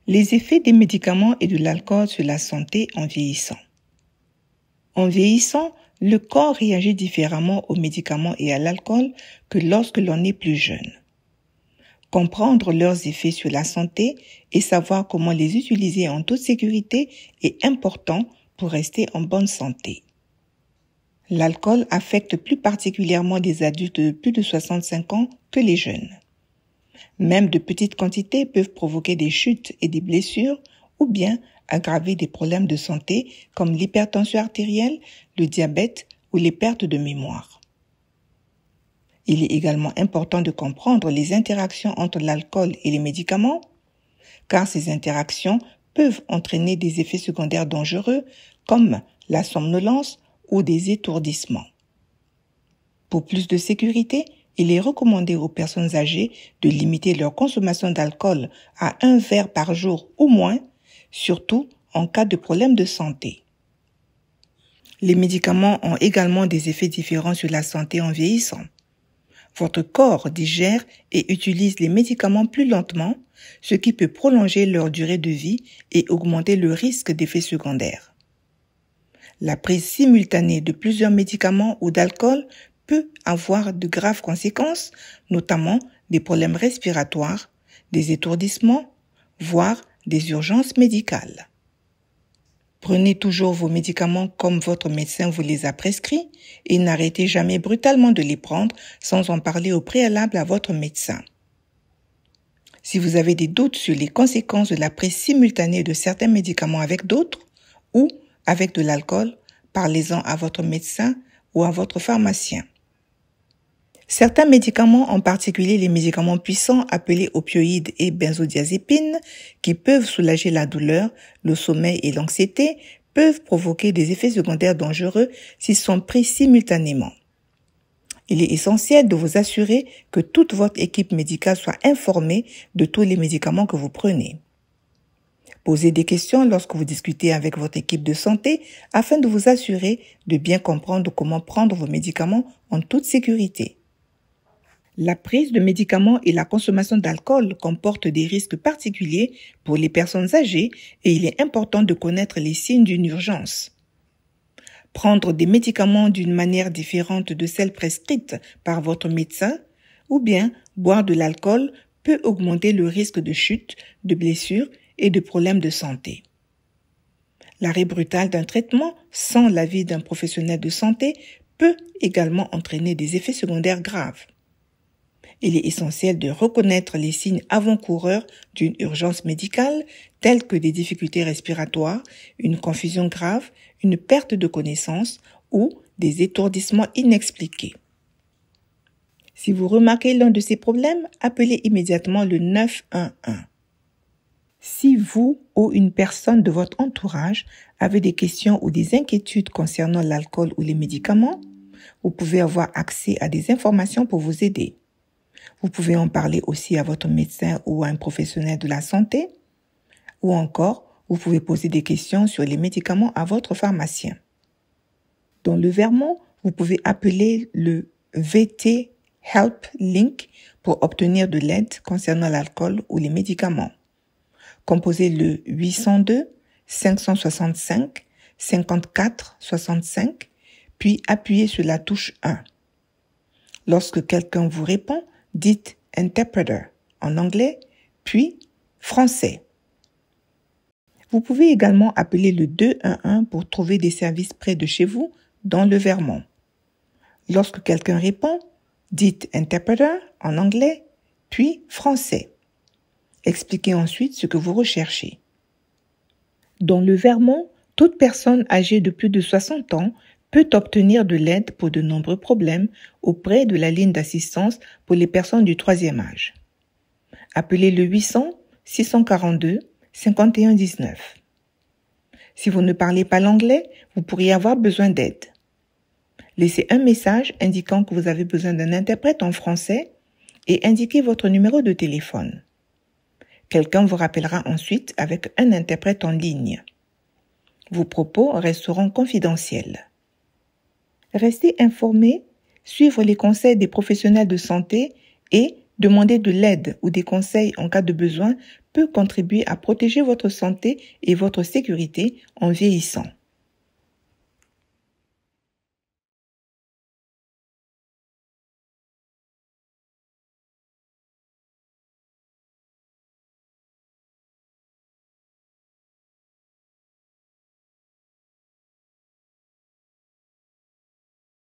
Les effets des médicaments et de l'alcool sur la santé en vieillissant. En vieillissant, le corps réagit différemment aux médicaments et à l'alcool que lorsque l'on est plus jeune. Comprendre leurs effets sur la santé et savoir comment les utiliser en toute sécurité est important pour rester en bonne santé. L'alcool affecte plus particulièrement des adultes de plus de 65 ans que les jeunes. Même de petites quantités peuvent provoquer des chutes et des blessures ou bien aggraver des problèmes de santé comme l'hypertension artérielle, le diabète ou les pertes de mémoire. Il est également important de comprendre les interactions entre l'alcool et les médicaments, car ces interactions peuvent entraîner des effets secondaires dangereux comme la somnolence ou des étourdissements. Pour plus de sécurité, il est recommandé aux personnes âgées de limiter leur consommation d'alcool à 1 verre par jour ou moins, surtout en cas de problème de santé. Les médicaments ont également des effets différents sur la santé en vieillissant. Votre corps digère et utilise les médicaments plus lentement, ce qui peut prolonger leur durée de vie et augmenter le risque d'effets secondaires. La prise simultanée de plusieurs médicaments ou d'alcool peut avoir de graves conséquences, notamment des problèmes respiratoires, des étourdissements, voire des urgences médicales. Prenez toujours vos médicaments comme votre médecin vous les a prescrits et n'arrêtez jamais brutalement de les prendre sans en parler au préalable à votre médecin. Si vous avez des doutes sur les conséquences de la prise simultanée de certains médicaments avec d'autres ou avec de l'alcool, parlez-en à votre médecin ou à votre pharmacien. Certains médicaments, en particulier les médicaments puissants appelés opioïdes et benzodiazépines, qui peuvent soulager la douleur, le sommeil et l'anxiété, peuvent provoquer des effets secondaires dangereux s'ils sont pris simultanément. Il est essentiel de vous assurer que toute votre équipe médicale soit informée de tous les médicaments que vous prenez. Posez des questions lorsque vous discutez avec votre équipe de santé afin de vous assurer de bien comprendre comment prendre vos médicaments en toute sécurité. La prise de médicaments et la consommation d'alcool comportent des risques particuliers pour les personnes âgées et il est important de connaître les signes d'une urgence. Prendre des médicaments d'une manière différente de celle prescrite par votre médecin ou bien boire de l'alcool peut augmenter le risque de chute, de blessures et de problèmes de santé. L'arrêt brutal d'un traitement sans l'avis d'un professionnel de santé peut également entraîner des effets secondaires graves. Il est essentiel de reconnaître les signes avant-coureurs d'une urgence médicale tels que des difficultés respiratoires, une confusion grave, une perte de connaissance ou des étourdissements inexpliqués. Si vous remarquez l'un de ces problèmes, appelez immédiatement le 911. Si vous ou une personne de votre entourage avez des questions ou des inquiétudes concernant l'alcool ou les médicaments, vous pouvez avoir accès à des informations pour vous aider. Vous pouvez en parler aussi à votre médecin ou à un professionnel de la santé, ou encore, vous pouvez poser des questions sur les médicaments à votre pharmacien. Dans le Vermont, vous pouvez appeler le VT Help Link pour obtenir de l'aide concernant l'alcool ou les médicaments. Composez le 802 565 54 65, puis appuyez sur la touche 1. Lorsque quelqu'un vous répond, dites « Interpreter » en anglais, puis « Français ». Vous pouvez également appeler le 211 pour trouver des services près de chez vous dans le Vermont. Lorsque quelqu'un répond, dites « Interpreter » en anglais, puis « Français ». Expliquez ensuite ce que vous recherchez. Dans le Vermont, toute personne âgée de plus de 60 ans peut obtenir de l'aide pour de nombreux problèmes auprès de la ligne d'assistance pour les personnes du troisième âge. Appelez le 800-642-5119. Si vous ne parlez pas l'anglais, vous pourriez avoir besoin d'aide. Laissez un message indiquant que vous avez besoin d'un interprète en français et indiquez votre numéro de téléphone. Quelqu'un vous rappellera ensuite avec un interprète en ligne. Vos propos resteront confidentiels. Restez informé, suivre les conseils des professionnels de santé et Demander de l'aide ou des conseils en cas de besoin peut contribuer à protéger votre santé et votre sécurité en vieillissant.